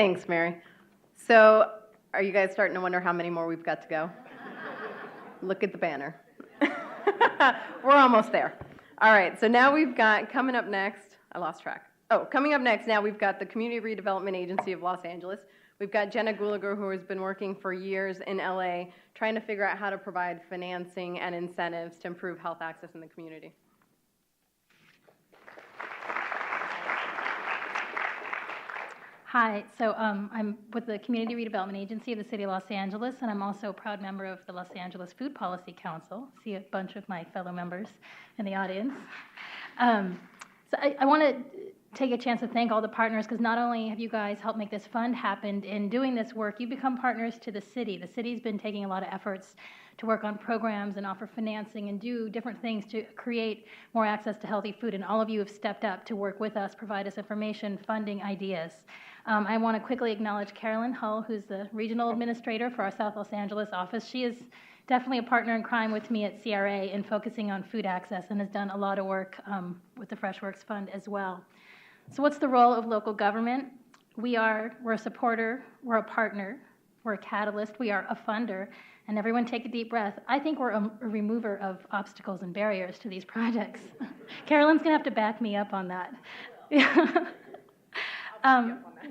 Thanks, Mary. So are you guys starting to wonder how many more we've got to go? Look at the banner. We're almost there. All right, so now we've got, coming up next, I lost track. Oh, coming up next, now we've got the Community Redevelopment Agency of Los Angeles. We've got Jenna Gulager, who has been working for years in LA, trying to figure out how to provide financing and incentives to improve health access in the community. Hi, so I'm with the Community Redevelopment Agency of the City of Los Angeles, and I'm also a proud member of the Los Angeles Food Policy Council. See a bunch of my fellow members in the audience. So I want to take a chance to thank all the partners, because not only have you guys helped make this fund happen, in doing this work, you become partners to the city. The city's been taking a lot of efforts to work on programs and offer financing and do different things to create more access to healthy food, and all of you have stepped up to work with us, provide us information, funding, ideas. I want to quickly acknowledge Carolyn Hull, who's the regional administrator for our South Los Angeles office. She is definitely a partner in crime with me at CRA in focusing on food access and has done a lot of work with the FreshWorks Fund as well. So what's the role of local government? We're a supporter, we're a partner, we're a catalyst, we are a funder, and everyone take a deep breath. I think we're a remover of obstacles and barriers to these projects. Carolyn's going to have to back me up on that.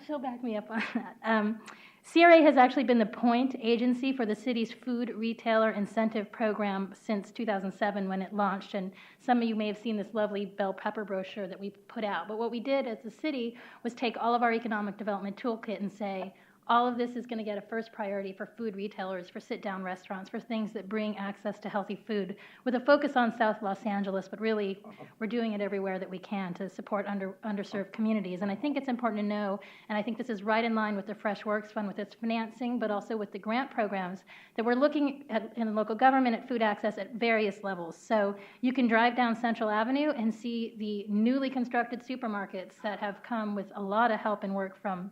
She'll back me up on that. CRA has actually been the point agency for the city's food retailer incentive program since 2007 when it launched, and some of you may have seen this lovely bell pepper brochure that we put out. But what we did as a city was take all of our economic development toolkit and say, all of this is going to get a first priority for food retailers, for sit-down restaurants, for things that bring access to healthy food, with a focus on South Los Angeles, but really we're doing it everywhere that we can to support underserved communities. And I think it's important to know, and I think this is right in line with the FreshWorks Fund with its financing, but also with the grant programs, that we're looking at in local government at food access at various levels. So you can drive down Central Avenue and see the newly constructed supermarkets that have come with a lot of help and work from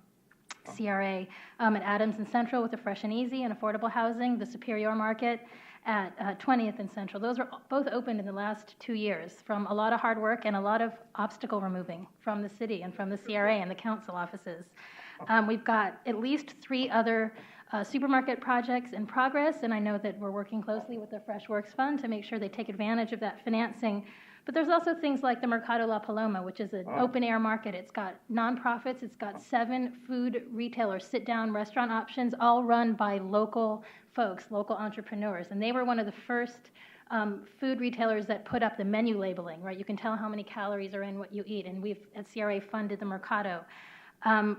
CRA, at Adams and Central with the Fresh and Easy and affordable housing, the Superior Market at 20th and Central. Those were both opened in the last 2 years from a lot of hard work and a lot of obstacle removing from the city and from the CRA and the council offices. We've got at least 3 other supermarket projects in progress, and I know that we're working closely with the FreshWorks Fund to make sure they take advantage of that financing. But there's also things like the Mercado La Paloma, which is an open-air market. It's got nonprofits. It's got 7 food retailers, sit-down restaurant options, all run by local folks, local entrepreneurs. And they were one of the first food retailers that put up the menu labeling, right? You can tell how many calories are in what you eat. And we've, at CRA, funded the Mercado.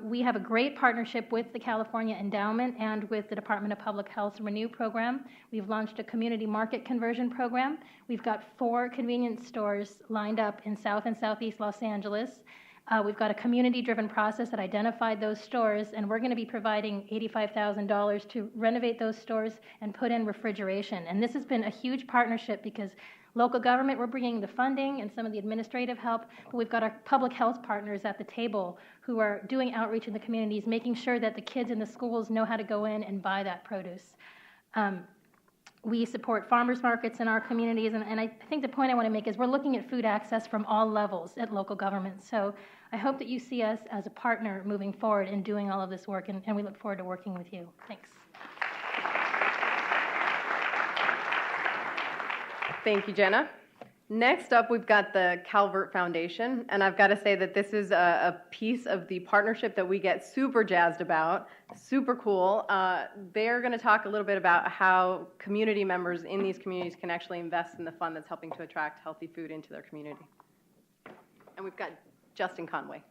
We have a great partnership with the California Endowment and with the Department of Public Health's Renew program. We've launched a community market conversion program. We've got 4 convenience stores lined up in South and Southeast Los Angeles. We've got a community-driven process that identified those stores, and we're going to be providing $85,000 to renovate those stores and put in refrigeration. And this has been a huge partnership because local government, we're bringing the funding and some of the administrative help, but we've got our public health partners at the table who are doing outreach in the communities, making sure that the kids in the schools know how to go in and buy that produce. We support farmers markets in our communities, and I think the point I want to make is we're looking at food access from all levels at local government. So I hope that you see us as a partner moving forward in doing all of this work, and we look forward to working with you. Thanks. Thank you, Jenna. Next up, we've got the Calvert Foundation, and I've got to say that this is a piece of the partnership that we get super jazzed about, super cool. They're going to talk a little bit about how community members in these communities can actually invest in the fund that's helping to attract healthy food into their community. And we've got Justin Conway.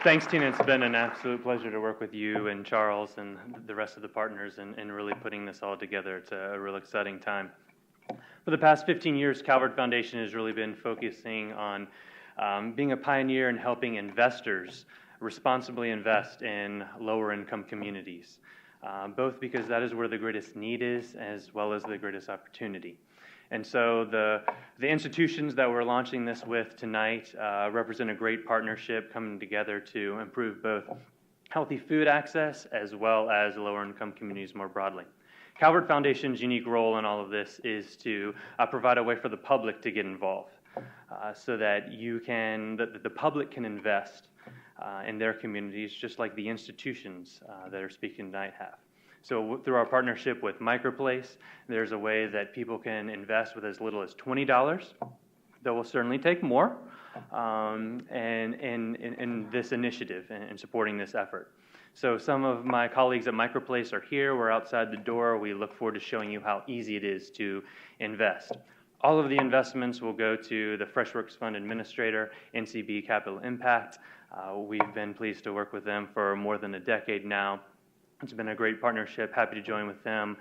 Thanks, Tina. It's been an absolute pleasure to work with you and Charles and the rest of the partners in really putting this all together. It's a real exciting time. For the past 15 years, Calvert Foundation has really been focusing on being a pioneer in helping investors responsibly invest in lower income communities, both because that is where the greatest need is as well as the greatest opportunity. And so the institutions that we're launching this with tonight represent a great partnership coming together to improve both healthy food access as well as lower income communities more broadly. Calvert Foundation's unique role in all of this is to provide a way for the public to get involved so that the public can invest in their communities, just like the institutions that are speaking tonight have. So through our partnership with Microplace, there's a way that people can invest with as little as $20. That will certainly take more in this initiative and supporting this effort. So some of my colleagues at Microplace are here. We're outside the door. We look forward to showing you how easy it is to invest. All of the investments will go to the FreshWorks Fund Administrator, NCB Capital Impact. We've been pleased to work with them for more than a decade now. It's been a great partnership. Happy to join with them,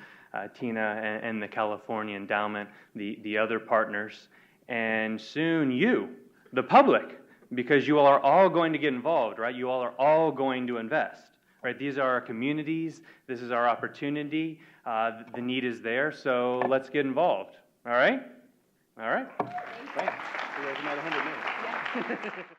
Tina and the California Endowment, the other partners, and soon you, the public, because you all are all going to get involved, right? You all are all going to invest, right? These are our communities. This is our opportunity. The need is there, so let's get involved. All right? All right. Thanks. You guys might have 100 minutes.